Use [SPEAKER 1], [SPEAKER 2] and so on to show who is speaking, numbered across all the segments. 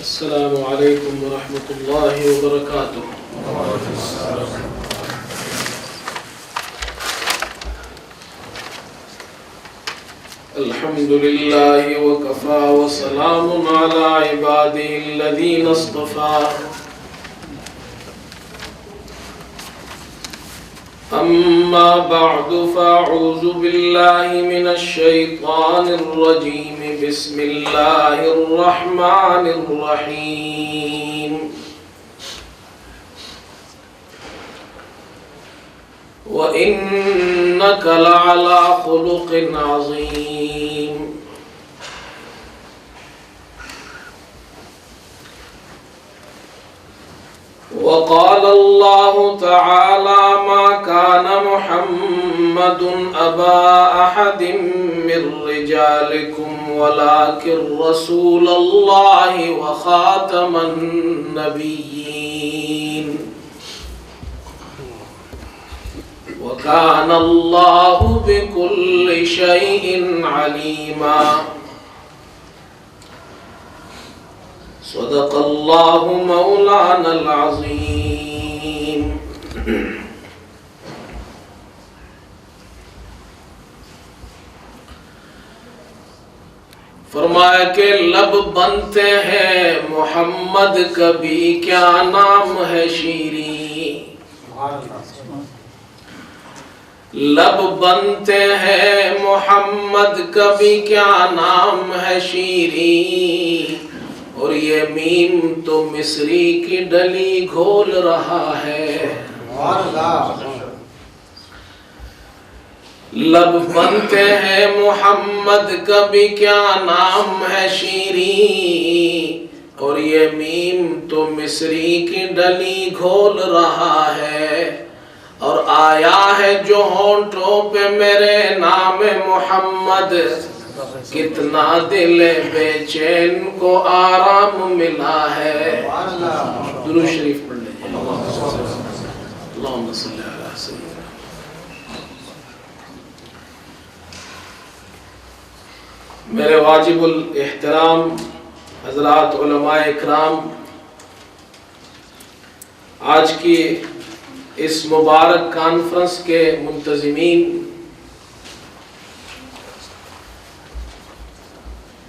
[SPEAKER 1] السلام علیکم ورحمۃ اللہ وبرکاتہ۔ الحمد للہ وکفی وسلام علی عبادہ الذین اصطفی۔ اما بعد فاعوذ باللہ من الشیطان الرجیم، بسم اللہ الرحمن الرحیم۔ وَإِنَّكَ لَعَلَىٰ خُلُقٍ عَظِيمٍ۔ وقال الله تعالى ما كان محمد أبا أحد من رجالكم ولكن رسول الله وخاتم النبيين وكان الله بكل شيء عليما۔ صدق اللہ مولانا العظیم۔ فرمایا کہ لب بنتے ہیں محمد کبھی کیا نام ہے شیریں، لب بنتے ہیں محمد کبھی کیا نام ہے شیریں، اور یہ میم تو مصری کی ڈلی گھول رہا ہے۔ لب بنتے ہیں محمد کبھی کیا نام ہے شیریں، اور یہ میم تو مصری کی ڈلی گھول رہا ہے، اور آیا ہے جو ہونٹوں پہ میرے نام محمد، کتنا دل بے چین کو آرام ملا ہے۔ درود شریف پڑھ لیجیے۔ اللہم صلی علی سیدنا۔ میرے واجب الاحترام حضرات علماء اکرام، آج کی اس مبارک کانفرنس کے منتظمین،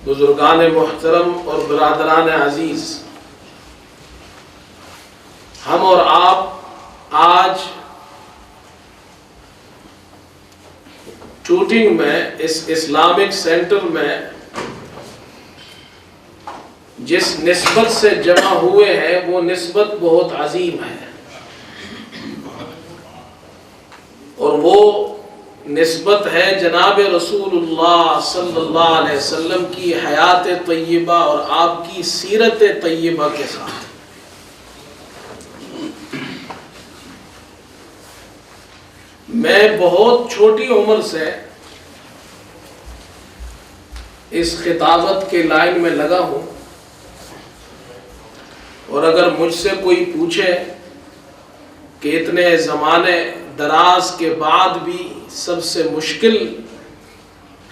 [SPEAKER 1] بزرگان محترم اور برادران عزیز، ہم اور آپ آج شوٹنگ میں اس اسلامک سینٹر میں جس نسبت سے جمع ہوئے ہیں وہ نسبت بہت عظیم ہے، اور وہ نسبت ہے جناب رسول اللہ صلی اللہ علیہ وسلم کی حیات طیبہ اور آپ کی سیرت طیبہ کے ساتھ۔ میں بہت چھوٹی عمر سے اس خطابت کے لائن میں لگا ہوں، اور اگر مجھ سے کوئی پوچھے کہ اتنے زمانے دراز کے بعد بھی سب سے مشکل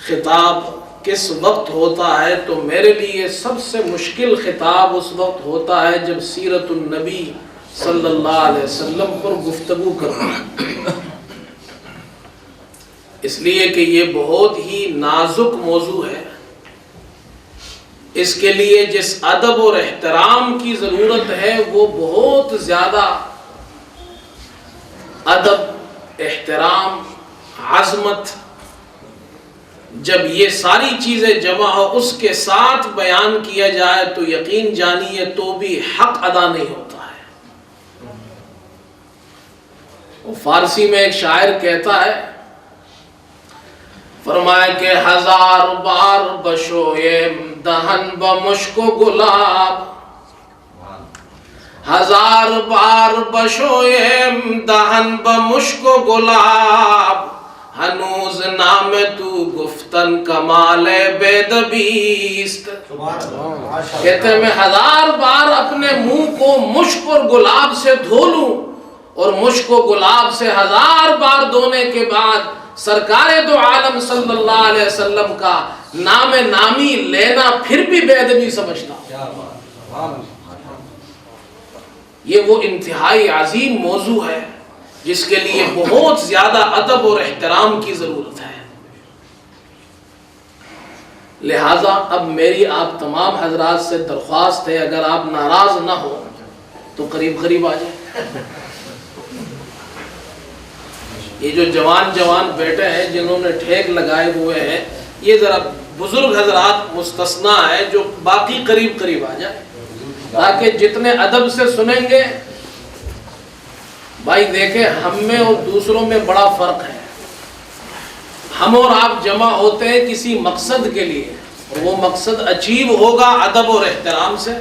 [SPEAKER 1] خطاب کس وقت ہوتا ہے، تو میرے لیے سب سے مشکل خطاب اس وقت ہوتا ہے جب سیرت النبی صلی اللہ علیہ وسلم پر گفتگو کرنا، اس لیے کہ یہ بہت ہی نازک موضوع ہے۔ اس کے لیے جس ادب اور احترام کی ضرورت ہے وہ بہت زیادہ ادب، احترام، عظمت، جب یہ ساری چیزیں جمع ہو اس کے ساتھ بیان کیا جائے تو یقین جانیے تو بھی حق ادا نہیں ہوتا ہے۔ وہ فارسی میں ایک شاعر کہتا ہے، فرمایا کہ ہزار بار بشوئے دہن بمشک و گلاب، ہزار بار بشوئے دہن بمشک و گلاب، ہنوز نام تو گفتن کمال بیدبیست۔ کہتے ہیں میں ہزار بار اپنے منہ کو مشک اور گلاب سے دھو لوں، اور مشک و گلاب سے ہزار بار دھونے کے بعد سرکار دو عالم صلی اللہ علیہ وسلم کا نام نامی لینا پھر بھی بے ادبی سمجھتا ہوں۔ یہ وہ انتہائی عظیم موضوع ہے جس کے لیے بہت زیادہ ادب اور احترام کی ضرورت ہے. لہٰذا اب میری آپ تمام حضرات سے درخواست ہے، اگر آپ ناراض نہ ہو تو قریب قریب آ جائیں. یہ جو جوان بیٹے ہیں جنہوں نے ٹھیک لگائے ہوئے ہیں، یہ ذرا بزرگ حضرات مستثنا ہے جو باقی قریب قریب آ جائیں تاکہ جتنے ادب سے سنیں گے. بھائی دیکھیں، ہم میں اور دوسروں میں بڑا فرق ہے. ہم اور آپ جمع ہوتے ہیں کسی مقصد کے لیے، اور وہ مقصد اچیو ہوگا ادب اور احترام سے.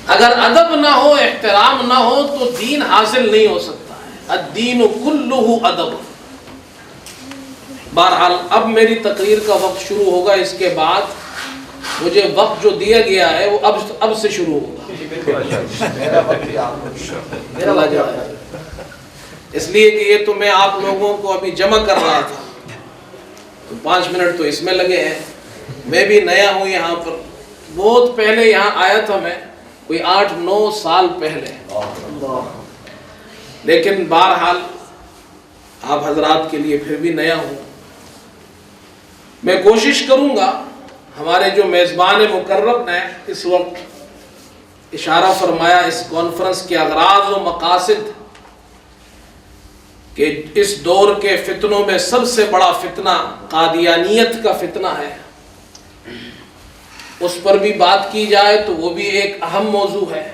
[SPEAKER 1] اگر ادب نہ ہو، احترام نہ ہو تو دین حاصل نہیں ہو سکتا ہے. الدین کلہ ادب. بہرحال اب میری تقریر کا وقت شروع ہوگا. اس کے بعد مجھے وقت جو دیا گیا ہے وہ اب سے شروع ہوگا. اس لیے کہ یہ تو میں آپ لوگوں کو ابھی جمع کر رہا تھا، تو 5 منٹ تو اس میں لگے ہیں. میں بھی نیا ہوں یہاں پر، بہت پہلے یہاں آیا تھا میں، کوئی 8-9 سال پہلے. لیکن بہرحال آپ حضرات کے لیے پھر بھی نیا ہوں. میں کوشش کروں گا. ہمارے جو میزبان مکرم نے اس وقت اشارہ فرمایا اس کانفرنس کے اغراض و مقاصد، کہ اس دور کے فتنوں میں سب سے بڑا فتنہ قادیانیت کا فتنہ ہے. اس پر بھی بات کی جائے تو وہ بھی ایک اہم موضوع ہے.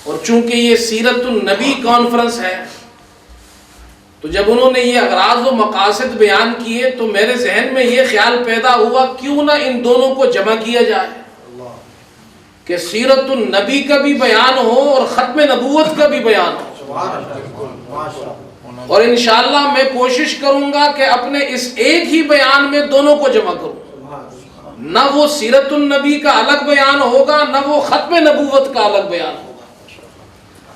[SPEAKER 1] اور چونکہ یہ سیرت النبی کانفرنس ہے، تو جب انہوں نے یہ اغراض و مقاصد بیان کیے تو میرے ذہن میں یہ خیال پیدا ہوا کیوں نہ ان دونوں کو جمع کیا جائے کہ سیرت النبی کا بھی بیان ہو اور ختم نبوت کا بھی بیان ہو. اور انشاءاللہ میں کوشش کروں گا کہ اپنے اس ایک ہی بیان میں دونوں کو جمع کروں. نہ وہ سیرت النبی کا الگ بیان ہوگا، نہ وہ ختم نبوت کا الگ بیان ہوگا،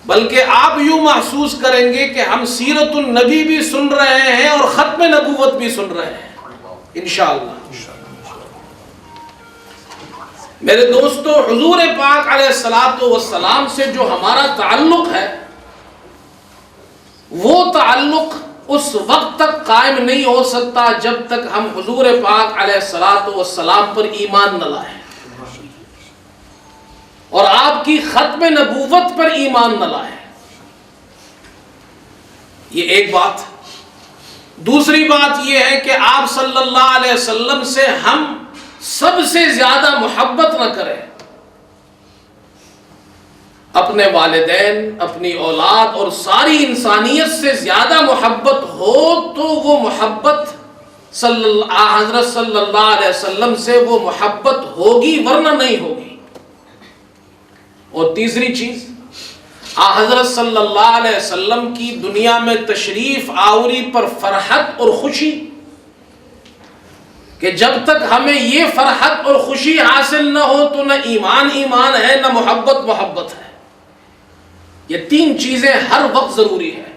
[SPEAKER 1] بلکہ آپ یوں محسوس کریں گے کہ ہم سیرت النبی بھی سن رہے ہیں اور ختم نبوت بھی سن رہے ہیں انشاءاللہ. میرے دوستو، حضور پاک علیہ الصلوۃ والسلام سے جو ہمارا تعلق ہے، وہ تعلق اس وقت تک قائم نہیں ہو سکتا جب تک ہم حضور پاک علیہ الصلوۃ والسلام پر ایمان نہ لائیں اور آپ کی ختم نبوت پر ایمان نہ لائیں. یہ ایک بات. دوسری بات یہ ہے کہ آپ صلی اللہ علیہ وسلم سے ہم سب سے زیادہ محبت نہ کریں. اپنے والدین، اپنی اولاد اور ساری انسانیت سے زیادہ محبت ہو تو وہ محبت حضرت صلی اللہ علیہ وسلم سے وہ محبت ہوگی، ورنہ نہیں ہوگی. اور تیسری چیز، حضرت صلی اللہ علیہ وسلم کی دنیا میں تشریف آوری پر فرحت اور خوشی، کہ جب تک ہمیں یہ فرحت اور خوشی حاصل نہ ہو تو نہ ایمان ہے، نہ محبت ہے. یہ 3 چیزیں ہر وقت ضروری ہیں.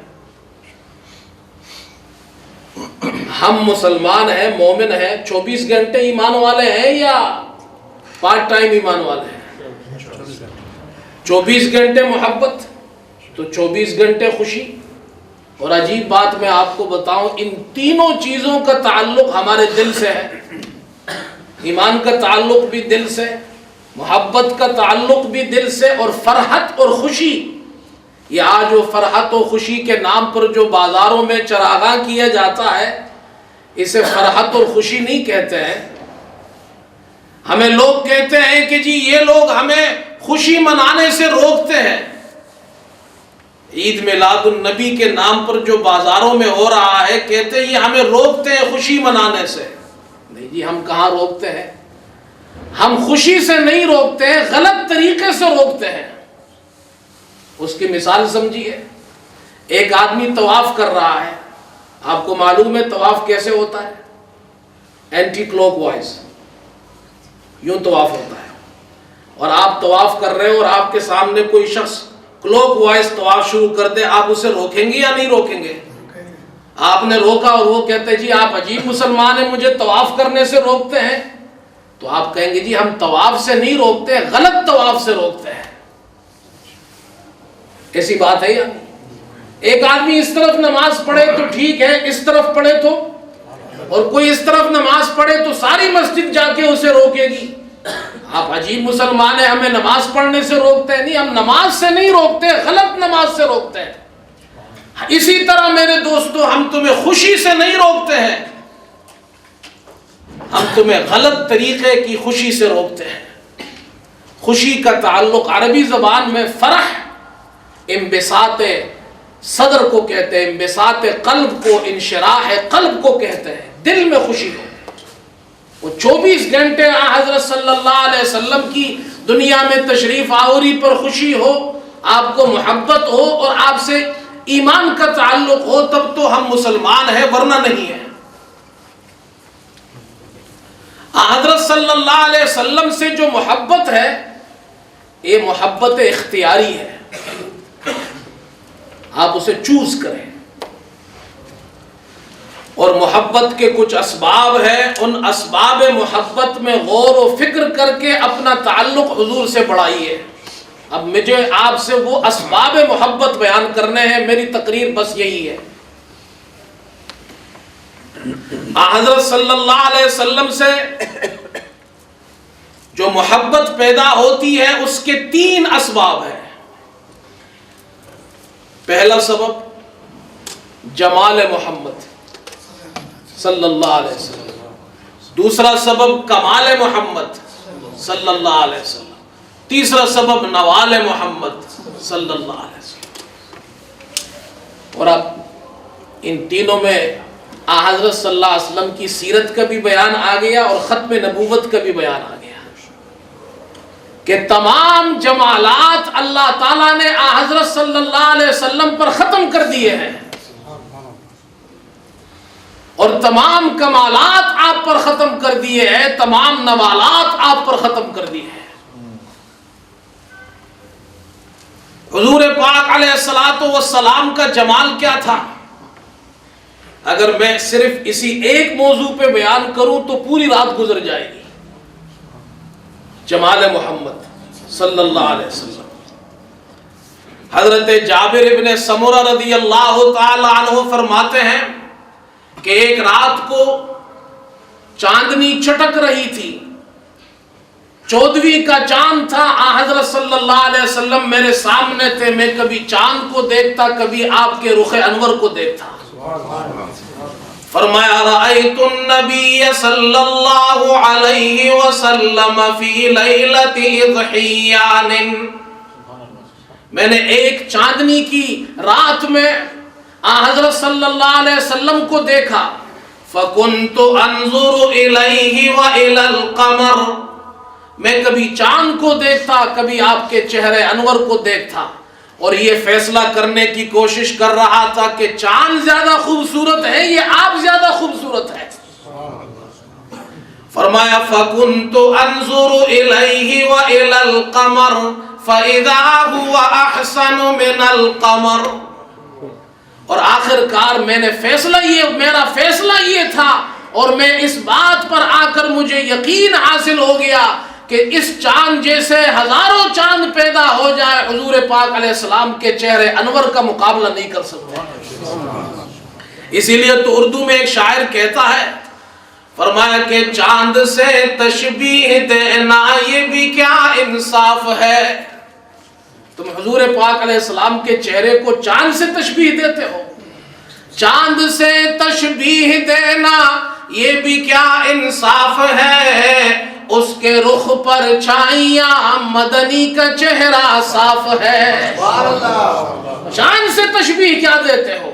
[SPEAKER 1] ہم مسلمان ہیں، مومن ہیں، 24 گھنٹے ایمان والے ہیں یا پارٹ ٹائم ایمان والے ہیں؟ 24 گھنٹے محبت تو 24 گھنٹے خوشی. اور عجیب بات میں آپ کو بتاؤں، ان تینوں چیزوں کا تعلق ہمارے دل سے ہے. ایمان کا تعلق بھی دل سے، محبت کا تعلق بھی دل سے، اور فرحت اور خوشی. یہ آج وہ فرحت و خوشی کے نام پر جو بازاروں میں چراغاں کیا جاتا ہے، اسے فرحت اور خوشی نہیں کہتے ہیں. ہمیں لوگ کہتے ہیں کہ جی یہ لوگ ہمیں خوشی منانے سے روکتے ہیں. عید میلاد النبی کے نام پر جو بازاروں میں ہو رہا ہے، کہتے ہیں یہ ہمیں روکتے ہیں خوشی منانے سے. نہیں جی، ہم کہاں روکتے ہیں؟ ہم خوشی سے نہیں روکتے ہیں، غلط طریقے سے روکتے ہیں. اس کی مثال سمجھیے. ایک آدمی طواف کر رہا ہے. آپ کو معلوم ہے طواف کیسے ہوتا ہے؟ اینٹی کلوک وائز، یوں طواف ہوتا ہے. اور آپ طواف کر رہے ہیں اور آپ کے سامنے کوئی شخص کلوک وائز طواف شروع کر دے، آپ اسے روکیں گے یا نہیں روکیں گے؟ آپ نے روکا اور وہ کہتے ہیں جی آپ عجیب مسلمان ہیں، مجھے طواف کرنے سے روکتے ہیں. تو آپ کہیں گے جی ہم طواف سے نہیں روکتے، غلط طواف سے روکتے ہیں. ایسی بات ہے یا نہیں؟ ایک آدمی اس طرف نماز پڑھے تو ٹھیک ہے، اس طرف پڑھے تو، اور کوئی اس طرف نماز پڑھے تو ساری مسجد جا کے اسے روکے گی. آپ عجیب مسلمان ہیں، ہمیں نماز پڑھنے سے روکتے ہیں. نہیں، ہم نماز سے نہیں روکتے، غلط نماز سے روکتے ہیں. اسی طرح میرے دوستو، ہم تمہیں خوشی سے نہیں روکتے ہیں، ہم تمہیں غلط طریقے کی خوشی سے روکتے ہیں. خوشی کا تعلق عربی زبان میں فرح انبساط صدر کو کہتے ہیں، انبساط قلب کو، انشراح قلب کو کہتے ہیں، دل میں خوشی ہو. وہ 24 گھنٹے حضرت صلی اللہ علیہ وسلم کی دنیا میں تشریف آوری پر خوشی ہو، آپ کو محبت ہو اور آپ سے ایمان کا تعلق ہو، تب تو ہم مسلمان ہیں، ورنہ نہیں ہیں. حضرت صلی اللہ علیہ وسلم سے جو محبت ہے یہ محبت اختیاری ہے، آپ اسے چوز کریں. اور محبت کے کچھ اسباب ہیں، ان اسباب محبت میں غور و فکر کر کے اپنا تعلق حضور سے بڑھائیے. اب مجھے آپ سے وہ اسباب محبت بیان کرنے ہیں، میری تقریر بس یہی ہے. حضرت صلی اللہ علیہ وسلم سے جو محبت پیدا ہوتی ہے اس کے 3 اسباب ہیں. پہلا سبب جمال محمد صلی اللہ علیہ وسلم، دوسرا سبب کمال محمد صلی اللہ علیہ وسلم، تیسرا سبب نوال محمد صلی اللہ علیہ وسلم. اور اب ان تینوں میں حضرت صلی اللہ علیہ وسلم کی سیرت کا بھی بیان آ گیا اور ختم نبوت کا بھی بیان آ گیا کہ تمام جمالات اللہ تعالیٰ نے حضرت صلی اللہ علیہ وسلم پر ختم کر دیے ہیں اور تمام کمالات آپ پر ختم کر دیے ہیں، تمام نوالات آپ پر ختم کر دیے ہیں. حضور پاک علیہ الصلوۃ والسلام کا جمال کیا تھا؟ اگر میں صرف اسی ایک موضوع پہ بیان کروں تو پوری رات گزر جائے گی. جمال محمد صلی اللہ علیہ وسلم. حضرت جابر ابن سمرہ رضی اللہ تعالی عنہ فرماتے ہیں کہ ایک رات کو چاندنی چٹک رہی تھی، 14ویں کا چاند تھا. حضرت صلی اللہ علیہ وسلم میرے سامنے تھے، میں کبھی چاند کو دیکھتا، کبھی آپ کے رخ انور کو دیکھتا. فرمایا رأیت النبی صلی اللہ علیہ وسلم فی لیلۃ اضحیان، میں نے ایک چاندنی کی رات میں حضرت صلی اللہ علیہ وسلم کو دیکھا. فکنت انظر الیہ والی القمر، میں کبھی چاند کو دیکھتا، کبھی آپ کے چہرے انور کو دیکھتا اور یہ فیصلہ کرنے کی کوشش کر رہا تھا کہ چاند زیادہ خوبصورت ہے یہ آپ زیادہ خوبصورت ہے. فرمایا فکنت انظر الیہ والی القمر فاذا هو احسن من القمر. اور آخر کار میرا فیصلہ یہ تھا اور میں اس بات پر آ کر مجھے یقین حاصل ہو گیا کہ اس چاند جیسے ہزاروں چاند پیدا ہو جائے، حضور پاک علیہ السلام کے چہرے انور کا مقابلہ نہیں کر سکتے. اسی لیے تو اردو میں ایک شاعر کہتا ہے، فرمایا کہ چاند سے تشبیہ دینا یہ بھی کیا انصاف ہے. تم حضور پاک علیہ السلام کے چہرے کو چاند سے تشبیہ دیتے ہو. چاند سے تشبیہ دینا یہ بھی کیا انصاف ہے، اس کے رخ پر چھائیاں مدنی کا چہرہ صاف ہے. چاند سے تشبیہ کیا دیتے ہو؟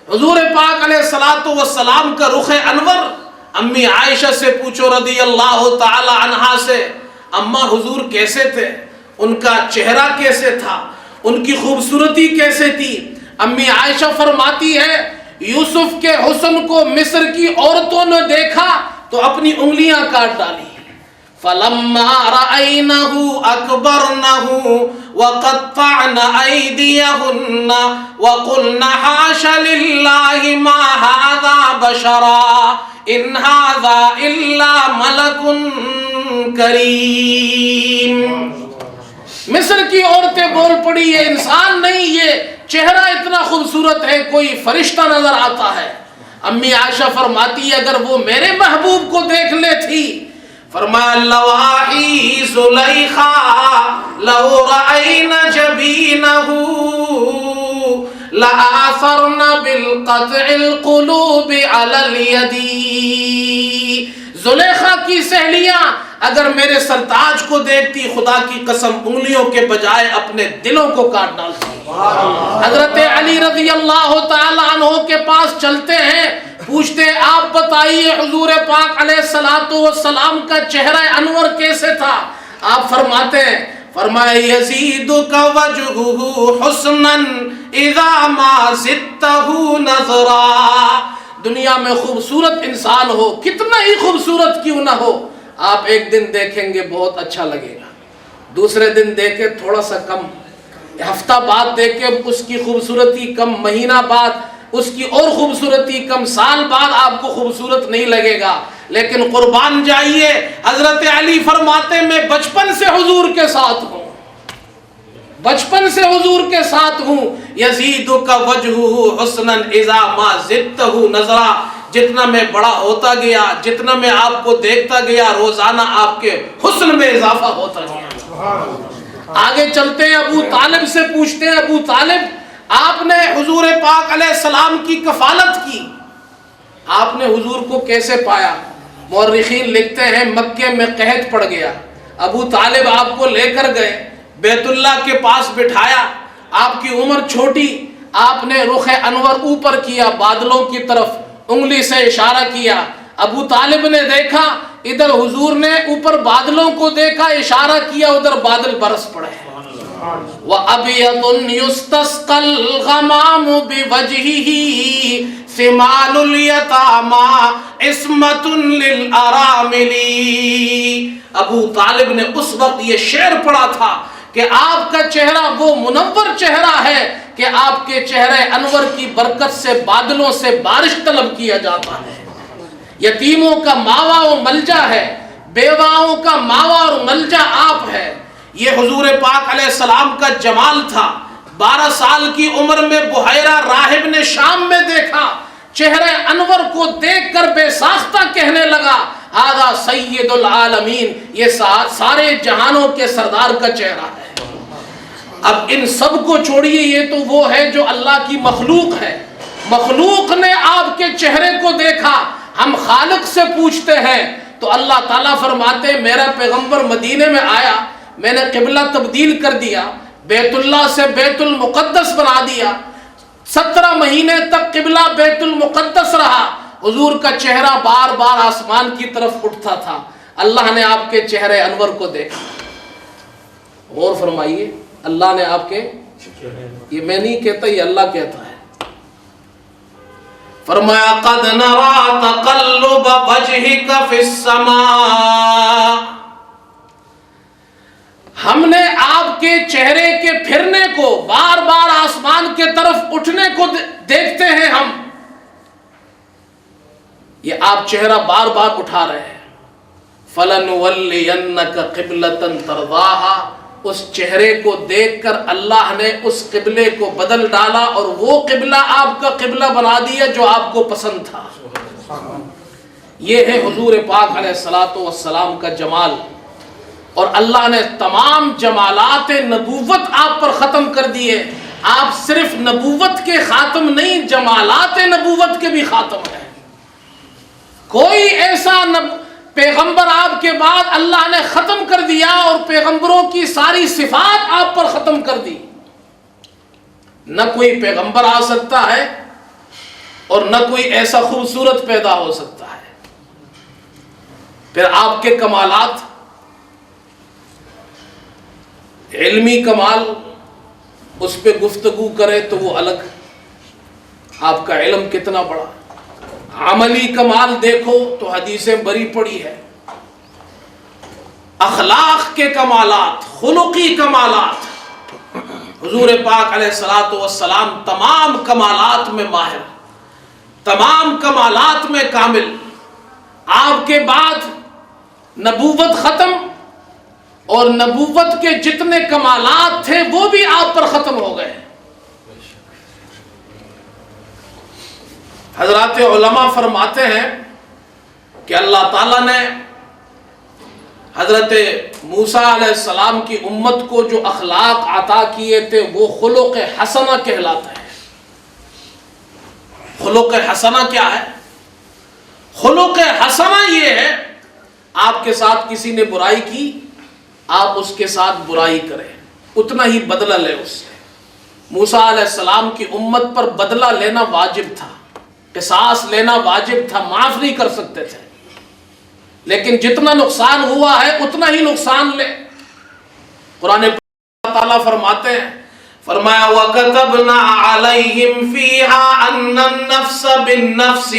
[SPEAKER 1] حضور پاک علیہ الصلوۃ والسلام کا رخ انور، امی عائشہ سے پوچھو رضی اللہ تعالی عنہا سے، اماں حضور کیسے تھے، ان کا چہرہ کیسے تھا، ان کی خوبصورتی کیسے تھی؟ امی عائشہ فرماتی ہے یوسف کے حسن کو مصر کی عورتوں نے دیکھا تو اپنی انگلیاں کاٹ ڈالی. فلما رأينه أكبرنه وقطعن أيديهن وقلن حاش لله ما هذا بشرا إن هذا إلا ملك کریم. مصر کی عورتیں بول پڑی یہ انسان نہیں، یہ چہرہ اتنا خوبصورت ہے، کوئی فرشتہ نظر آتا ہے. امی عائشہ فرماتی ہے اگر وہ میرے محبوب کو دیکھ لیتی، فرمایا لواحی زلیخا لو رأینا جبینہ لآثرن بالقطع القلوب علی الیدی. زلیخا کی سہیلیاں اگر میرے سرتاج کو دیکھتی خدا کی قسم انگلیوں کے بجائے اپنے دلوں کو کاٹ ڈالتی. حضرت علی رضی اللہ تعالی عنہ کے پاس چلتے ہیں، پوچھتے آپ بتائیے حضور پاک علیہ السلام کا چہرہ انور کیسے تھا؟ آپ فرماتے ہیں، فرمائے یزیدک وجہہ حسنا اذا ما زدتہ نظرا. دنیا میں خوبصورت انسان ہو، کتنا ہی خوبصورت کیوں نہ ہو، آپ ایک دن دیکھیں گے بہت اچھا لگے گا، دوسرے دن دیکھیں تھوڑا سا کم، ہفتہ بعد دیکھیں اس کی خوبصورتی کم، مہینہ بعد اس کی اور خوبصورتی کم، سال بعد آپ کو خوبصورت نہیں لگے گا. لیکن قربان جائیے حضرت علی فرماتے میں بچپن سے حضور کے ساتھ ہوں، بچپن سے حضور کے ساتھ ہوں. یزیدک وجہہ حسنا اذا ما زدتہ نظرا. جتنا میں بڑا ہوتا گیا، جتنا میں آپ کو دیکھتا گیا، روزانہ آپ کے حسن میں اضافہ ہوتا گیا. آگے چلتے ہیں، ابو طالب سے پوچھتے ہیں، ابو طالب آپ نے حضور پاک علیہ السلام کی کفالت کی، آپ نے حضور کو کیسے پایا؟ مورخین لکھتے ہیں مکے میں قحط پڑ گیا، ابو طالب آپ کو لے کر گئے، بیت اللہ کے پاس بٹھایا، آپ کی عمر چھوٹی، آپ نے رخ انور اوپر کیا، بادلوں کی طرف انگلی سے اشارہ کیا. ابو طالب نے دیکھا ادھر حضور نے اوپر بادلوں کو دیکھا، اشارہ کیا، ادھر بادل برس پڑے. وَأَبْيَضٌ يُسْتَسْقَى الْغَمَامُ بِوَجْهِهِ ثِمَالُ الْيَتَامَى عِصْمَةٌ لِلْأَرَامِلِ. ابو طالب نے اس وقت یہ شعر پڑھا تھا کہ آپ کا چہرہ وہ منور چہرہ ہے کہ آپ کے چہرے انور کی برکت سے بادلوں سے بارش طلب کیا جاتا ہے. یتیموں کا ماوا و ملجا ہے، بیواؤں کا ماوا اور ملجا آپ ہے. یہ حضور پاک علیہ السلام کا جمال تھا. 12 سال کی عمر میں بحیرہ راہب نے شام میں دیکھا، چہرے انور کو دیکھ کر بے ساختہ کہنے لگا ھذا سید العالمین، یہ سارے جہانوں کے سردار کا چہرہ ہے. اب ان سب کو چھوڑیے، یہ تو وہ ہے جو اللہ کی مخلوق ہے. مخلوق نے آپ کے چہرے کو دیکھا، ہم خالق سے پوچھتے ہیں تو اللہ تعالیٰ فرماتے میرا پیغمبر مدینے میں آیا، میں نے قبلہ تبدیل کر دیا، بیت اللہ سے بیت المقدس بنا دیا، 17 مہینے تک قبلہ بیت المقدس رہا. حضور کا چہرہ بار بار آسمان کی طرف اٹھتا تھا. اللہ نے آپ کے چہرے انور کو دیکھا. غور فرمائیے، اللہ نے آپ کے، یہ میں نہیں کہتا، یہ اللہ کہتا ہے. فرمایا قد نرى تقلب وجهك في السماء. ہم نے آپ کے چہرے کے پھرنے کو، بار بار آسمان کے طرف اٹھنے کو دیکھتے ہیں ہم. یہ آپ چہرہ بار بار اٹھا رہے ہیں. فَلَنُوَلِّيَنَّكَ قِبْلَةً تَرْضَاهَا. اس چہرے کو دیکھ کر اللہ نے اس قبلے کو بدل ڈالا اور وہ قبلہ آپ کا قبلہ بنا دیا جو آپ کو پسند تھا. یہ ہے حضور پاک علیہ السلام کا جمال. اور اللہ نے تمام جمالات نبوت آپ پر ختم کر دیے. آپ صرف نبوت کے خاتم نہیں، جمالات نبوت کے بھی خاتم ہیں. کوئی ایسا پیغمبر آپ کے بعد اللہ نے ختم کر دیا اور پیغمبروں کی ساری صفات آپ پر ختم کر دی. نہ کوئی پیغمبر آ سکتا ہے اور نہ کوئی ایسا خوبصورت پیدا ہو سکتا ہے. پھر آپ کے کمالات، علمی کمال، اس پہ گفتگو کرے تو وہ الگ، آپ کا علم کتنا بڑا. عملی کمال دیکھو تو حدیثیں بری پڑی ہے. اخلاق کے کمالات، خلقی کمالات، حضور پاک علیہ السلام تمام کمالات میں ماہر، تمام کمالات میں کامل. آپ کے بعد نبوت ختم اور نبوت کے جتنے کمالات تھے وہ بھی آپ پر ختم ہو گئے۔ حضرات علماء فرماتے ہیں کہ اللہ تعالیٰ نے حضرت موسیٰ علیہ السلام کی امت کو جو اخلاق عطا کیے تھے وہ خلق حسنہ کہلاتا ہے۔ خلق حسنہ کیا ہے؟ خلق حسنہ یہ ہے، آپ کے ساتھ کسی نے برائی کی، آپ اس کے ساتھ برائی کریں، اتنا ہی بدلہ لے اس سے۔ موسیٰ علیہ السلام کی امت پر بدلہ لینا واجب تھا، قصاص لینا واجب تھا، معاف نہیں کر سکتے تھے، لیکن جتنا نقصان ہوا ہے اتنا ہی نقصان لے۔ قرآن اللہ تعالیٰ فرماتے ہیں، فرمایا وَكَتَبْنَا عَلَيْهِمْ فِيهَا أَنَّ النَّفْسَ بِالنَّفْسِ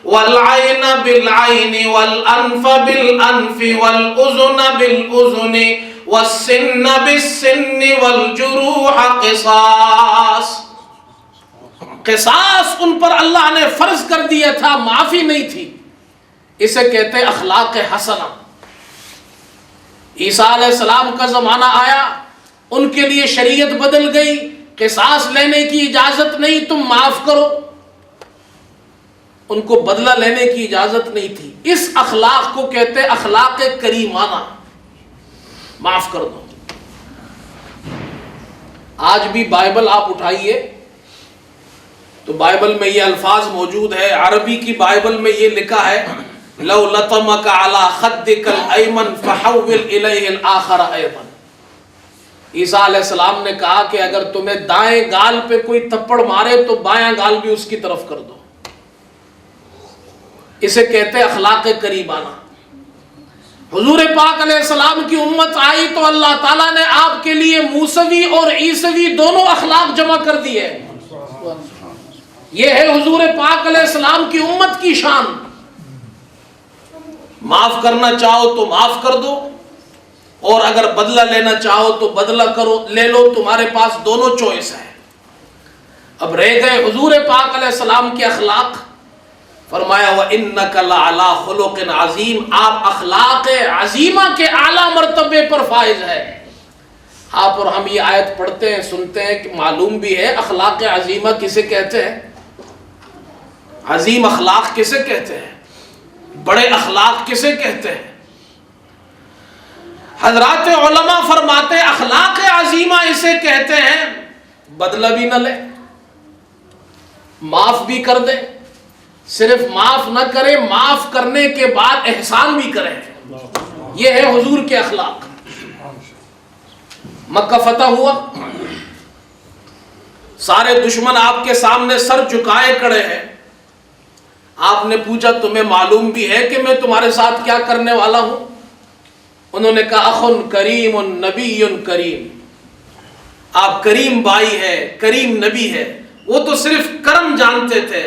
[SPEAKER 1] وَالْعَيْنَ بِالْعَيْنِ وَالْأَنْفَ بِالْأَنْفِ وَالْأُذُنَ بِالْأُذُنِ وَالسِّنَّ بِالسِّنِّ وَالْجُرُوحَ قِصَاص۔ قصاص ان پر اللہ نے فرض کر دیا تھا، معافی نہیں تھی۔ اسے کہتے ہیں اخلاق حسنہ۔ عیسیٰ علیہ السلام کا زمانہ آیا، ان کے لیے شریعت بدل گئی، قصاص لینے کی اجازت نہیں، تم معاف کرو، ان کو بدلہ لینے کی اجازت نہیں تھی۔ اس اخلاق کو کہتے ہیں اخلاق کریمانہ، معاف کر دو۔ آج بھی بائبل آپ اٹھائیے تو بائبل میں یہ الفاظ موجود ہے، عربی کی بائبل میں یہ لکھا ہے لو لطمك على خدك الأيمن فحول إليه الآخر أيضا۔ عیسیٰ علیہ السلام نے کہا کہ اگر تمہیں دائیں گال پہ کوئی تھپڑ مارے تو بایاں گال بھی اس کی طرف کر دو۔ اسے کہتے ہیں اخلاق کریمانہ۔ حضور پاک علیہ السلام کی امت آئی تو اللہ تعالیٰ نے آپ کے لیے موسوی اور عیسوی دونوں اخلاق جمع کر دیے۔ یہ ہے حضور پاک علیہ السلام کی امت کی شان۔ معاف کرنا چاہو تو معاف کر دو، اور اگر بدلہ لینا چاہو تو بدلہ لے لو، تمہارے پاس دونوں چوائس ہے۔ اب رہ گئے حضور پاک علیہ السلام کے اخلاق۔ فرمایا وَإِنَّكَ لَعَلَىٰ خُلُقٍ عَظِيمٍ، آپ اخلاق عظیمہ کے اعلیٰ مرتبے پر فائز ہے۔ آپ اور ہم یہ آیت پڑھتے ہیں، سنتے ہیں کہ معلوم بھی ہے اخلاق عظیمہ کسے کہتے ہیں، عظیم اخلاق کسے کہتے ہیں، بڑے اخلاق کسے کہتے ہیں۔ حضرات علماء فرماتے ہیں اخلاق عظیمہ اسے کہتے ہیں بدلہ بھی نہ لے، معاف بھی کر دے، صرف معاف نہ کرے، معاف کرنے کے بعد احسان بھی کرے۔ یہ ہے حضور کے اخلاق۔ مکہ فتح ہوا، سارے دشمن آپ کے سامنے سر جھکائے کھڑے ہیں۔ آپ نے پوچھا تمہیں معلوم بھی ہے کہ میں تمہارے ساتھ کیا کرنے والا ہوں؟ انہوں نے کہا اخ کریم نبی کریم، آپ کریم بھائی ہے، کریم نبی ہے۔ وہ تو صرف کرم جانتے تھے،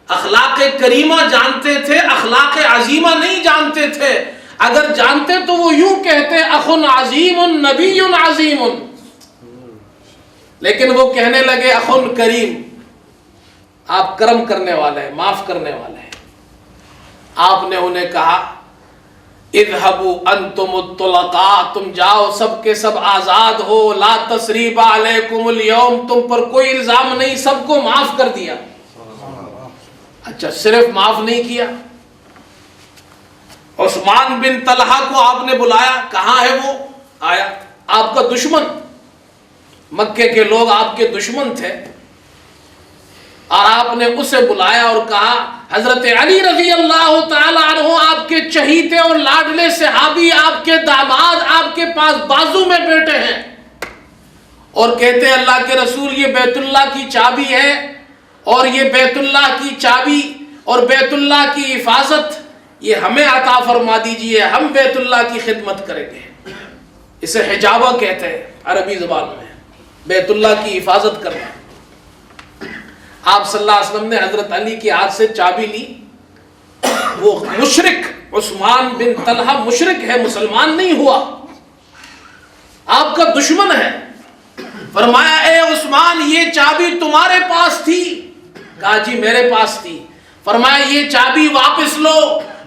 [SPEAKER 1] اخلاق کریمہ جانتے تھے، اخلاق عظیمہ نہیں جانتے تھے۔ اگر جانتے تو وہ یوں کہتے اخ عظیم نبی عظیم، لیکن وہ کہنے لگے اخ کریم، آپ کرم کرنے والے ہیں، معاف کرنے والے ہیں۔ آپ نے انہیں کہا اذهبوا انتم الطلقاء، تم جاؤ، سب کے سب آزاد ہو، لا تثریب علیکم اليوم، تم پر کوئی الزام نہیں، سب کو معاف کر دیا۔ اچھا صرف معاف نہیں کیا، عثمان بن طلحہ کو آپ نے بلایا، کہاں ہے وہ؟ آیا، آپ کا دشمن، مکے کے لوگ آپ کے دشمن تھے، اور آپ نے اسے بلایا اور کہا حضرت علی رضی اللہ تعالی عنہ آپ کے چہیتے اور لاڈلے صحابی، آپ کے داماد آپ کے پاس بازو میں بیٹھے ہیں، اور کہتے ہیں اللہ کے رسول یہ بیت اللہ کی چابی ہے، اور یہ بیت اللہ کی چابی اور بیت اللہ کی حفاظت یہ ہمیں عطا فرما دیجئے، ہم بیت اللہ کی خدمت کریں گے۔ اسے حجابہ کہتے ہیں عربی زبان میں، بیت اللہ کی حفاظت کرنا۔ آپ صلی اللہ علیہ وسلم نے حضرت علی کے ہاتھ سے چابی لی۔ وہ مشرک عثمان بن طلحہ مشرک ہے، مسلمان نہیں ہوا، آپ کا دشمن ہے۔ فرمایا اے عثمان یہ چابی تمہارے پاس تھی؟ کہا جی میرے پاس تھی۔ فرمایا یہ چابی واپس لو،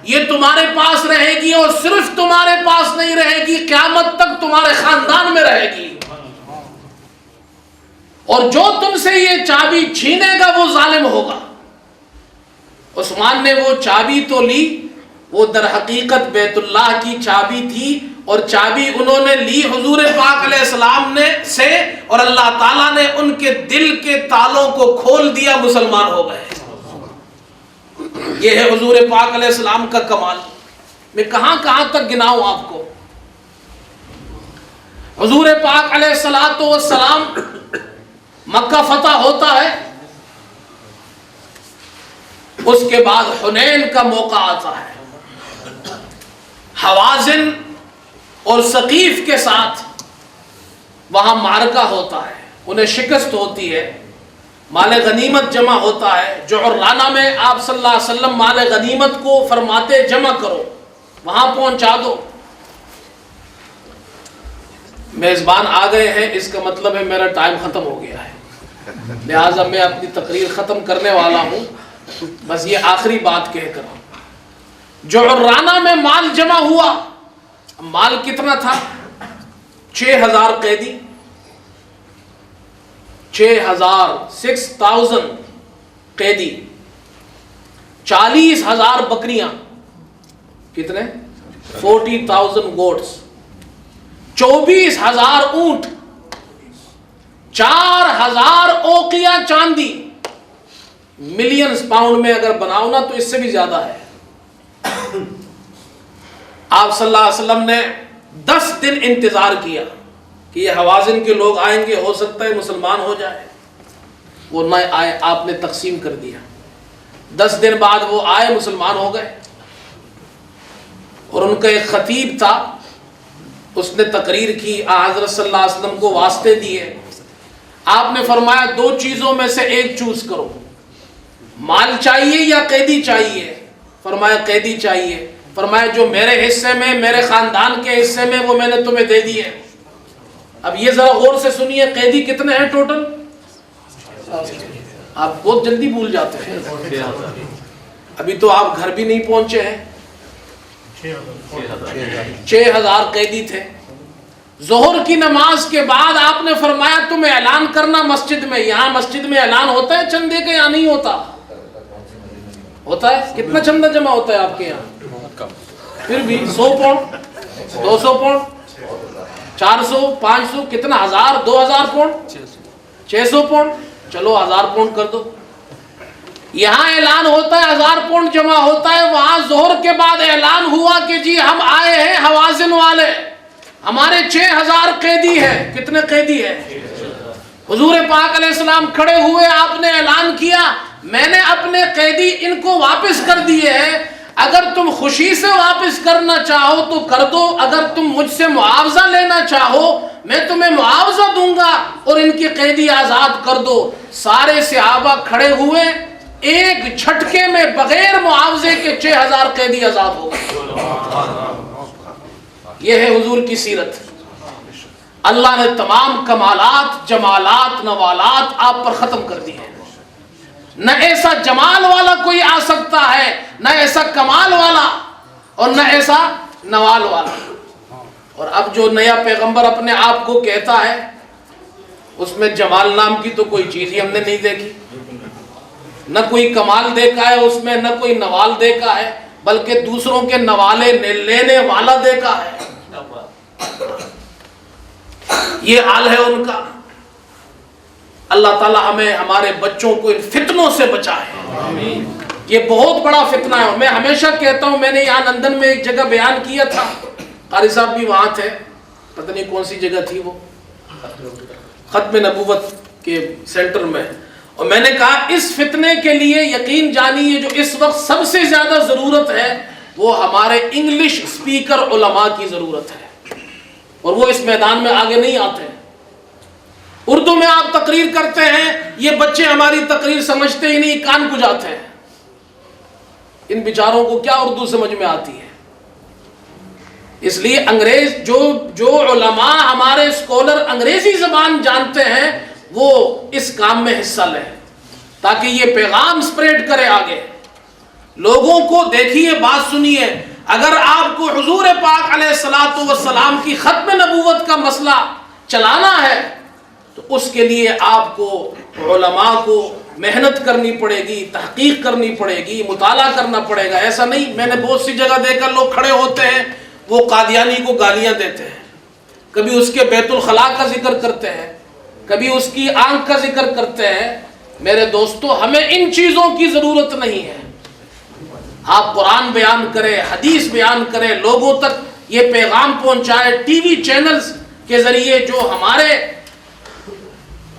[SPEAKER 1] یہ تمہارے پاس رہے گی، اور صرف تمہارے پاس نہیں رہے گی، قیامت تک تمہارے خاندان میں رہے گی، اور جو تم سے یہ چابی چھینے گا وہ ظالم ہوگا۔ عثمان نے وہ چابی تو لی، وہ در حقیقت بیت اللہ کی چابی تھی، اور چابی انہوں نے لی حضور پاک علیہ السلام نے سے، اور اللہ تعالیٰ نے ان کے دل کے تالوں کو کھول دیا، مسلمان ہو گئے۔ یہ ہے حضور پاک علیہ السلام کا کمال۔ میں کہاں کہاں تک گناؤں آپ کو۔ حضور پاک علیہ السلام مکہ فتح ہوتا ہے، اس کے بعد حنین کا موقع آتا ہے، حوازن اور ثقیف کے ساتھ وہاں معرکہ ہوتا ہے، انہیں شکست ہوتی ہے، مال غنیمت جمع ہوتا ہے۔ جعرانہ میں آپ صلی اللہ علیہ وسلم مال غنیمت کو فرماتے جمع کرو، وہاں پہنچا دو۔ میزبان آ گئے ہیں، اس کا مطلب ہے میرا ٹائم ختم ہو گیا ہے، لہٰذا میں اپنی تقریر ختم کرنے والا ہوں۔ بس یہ آخری بات کہہ کر، جعرانہ میں مال جمع ہوا۔ مال کتنا تھا؟ 6000 قیدی، 6000 قیدی، 40,000 بکریاں، کتنے؟ 40,000 گوٹس، 24,000 اونٹ، 4,000 اوقیہ چاندی۔ ملینز پاؤنڈ میں اگر بناؤ نا تو اس سے بھی زیادہ ہے۔ آپ صلی اللہ علیہ وسلم نے 10 دن انتظار کیا کہ یہ حوازن کے لوگ آئیں گے، ہو سکتا ہے مسلمان ہو جائے، وہ نہ آئے، آپ نے تقسیم کر دیا۔ 10 دن بعد وہ آئے، مسلمان ہو گئے، اور ان کا ایک خطیب تھا، اس نے تقریر کی، حضرت صلی اللہ علیہ وسلم کو واسطے دیے۔ آپ نے فرمایا 2 چیزوں میں سے ایک چوز کرو، مال چاہیے یا قیدی چاہیے؟ فرمایا قیدی چاہیے۔ فرمایا جو میرے حصے میں، میرے خاندان کے حصے میں، وہ میں نے تمہیں دے دیے۔ اب یہ ذرا غور سے سنیے، قیدی کتنے ہیں ٹوٹل؟ آپ بہت جلدی بھول جاتے ہیں، ابھی تو آپ گھر بھی نہیں پہنچے ہیں۔ 6000 قیدی تھے۔ ظہر کی نماز کے بعد آپ نے فرمایا تم اعلان کرنا مسجد میں۔ یہاں مسجد میں اعلان ہوتا ہے چندے کا یا نہیں ہوتا؟ ہوتا ہے۔ کتنا چندہ جمع ہوتا ہے آپ کے یہاں؟ پھر بھی 100 پاؤنڈ، 200 پاؤنڈ، 400، 500، کتنا؟ 1000، 2000 پاؤنڈ، 600 پاؤنڈ، چلو 1000 پاؤنڈ کر دو۔ یہاں اعلان ہوتا ہے 1000 پاؤنڈ جمع ہوتا ہے، وہاں ظہر کے بعد اعلان ہوا کہ جی ہم آئے ہیں حوازن والے، ہمارے 6000 قیدی ہیں۔ کتنے قیدی ہیں؟ حضور پاک علیہ السلام کھڑے ہوئے، آپ نے اعلان کیا میں نے اپنے قیدی ان کو واپس کر دیے ہیں، اگر تم خوشی سے واپس کرنا چاہو تو کر دو، اگر تم مجھ سے معاوضہ لینا چاہو میں تمہیں معاوضہ دوں گا، اور ان کی قیدی آزاد کر دو۔ سارے صحابہ کھڑے ہوئے، ایک جھٹکے میں بغیر معاوضے کے 6000 قیدی آزاد ہو گئے۔ یہ ہے حضور کی سیرت۔ اللہ نے تمام کمالات، جمالات، نوالات آپ پر ختم کر دی ہے۔ نہ ایسا جمال والا کوئی آ سکتا ہے، نہ ایسا کمال والا، اور نہ ایسا نوال والا۔ اور اب جو نیا پیغمبر اپنے آپ کو کہتا ہے، اس میں جمال نام کی تو کوئی چیز ہی ہم نے نہیں دیکھی، نہ کوئی کمال دیکھا ہے اس میں، نہ کوئی نوال دیکھا ہے، بلکہ دوسروں کے نوالے لینے والا دیکھا ہے۔ یہ حال ہے ان کا۔ اللہ تعالیٰ ہمیں، ہمارے بچوں کو ان فتنوں سے بچائے۔ یہ بہت بڑا فتنہ ہے۔ میں ہمیشہ کہتا ہوں، میں نے یہاں لندن میں ایک جگہ بیان کیا تھا، قاری صاحب بھی وہاں تھے، پتہ نہیں کون سی جگہ تھی وہ، ختم نبوت کے سینٹر میں، اور میں نے کہا اس فتنے کے لیے یقین جانیے جو اس وقت سب سے زیادہ ضرورت ہے وہ ہمارے انگلش سپیکر علماء کی ضرورت ہے، اور وہ اس میدان میں آگے نہیں آتے ہیں۔ اردو میں آپ تقریر کرتے ہیں، یہ بچے ہماری تقریر سمجھتے ہی نہیں، کان گجاتے ہیں۔ ان بیچاروں کو کیا اردو سمجھ میں آتی ہے؟ اس لیے انگریز جو علماء ہمارے اسکالر انگریزی زبان جانتے ہیں وہ اس کام میں حصہ لیں، تاکہ یہ پیغام سپریڈ کرے آگے۔ لوگوں کو دیکھیے، بات سنیے، اگر آپ کو حضور پاک علیہ الصلوۃ والسلام کی ختم نبوت کا مسئلہ چلانا ہے تو اس کے لیے آپ کو علماء کو محنت کرنی پڑے گی، تحقیق کرنی پڑے گی، مطالعہ کرنا پڑے گا۔ ایسا نہیں، میں نے بہت سی جگہ دیکھا لوگ کھڑے ہوتے ہیں، وہ قادیانی کو گالیاں دیتے ہیں، کبھی اس کے بیت الخلاء کا ذکر کرتے ہیں، کبھی اس کی آنکھ کا ذکر کرتے ہیں۔ میرے دوستو، ہمیں ان چیزوں کی ضرورت نہیں ہے۔ آپ قرآن بیان کریں، حدیث بیان کریں، لوگوں تک یہ پیغام پہنچائے، ٹی وی چینلز کے ذریعے جو ہمارے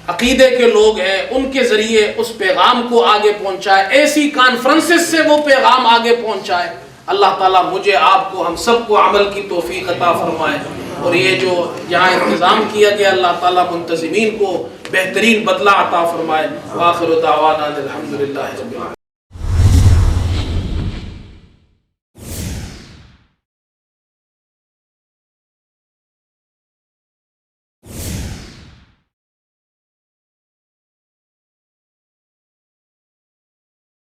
[SPEAKER 1] عقیدے کے لوگ ہیں ان کے ذریعے اس پیغام کو آگے پہنچائے، ایسی کانفرنسز سے وہ پیغام آگے پہنچائے۔ اللہ تعالیٰ مجھے، آپ کو، ہم سب کو عمل کی توفیق عطا فرمائے، اور یہ جو یہاں انتظام کیا گیا اللہ تعالیٰ منتظمین کو بہترین بدلہ عطا فرمائے۔ وآخر دعوانا الحمدللہ رب العالمین۔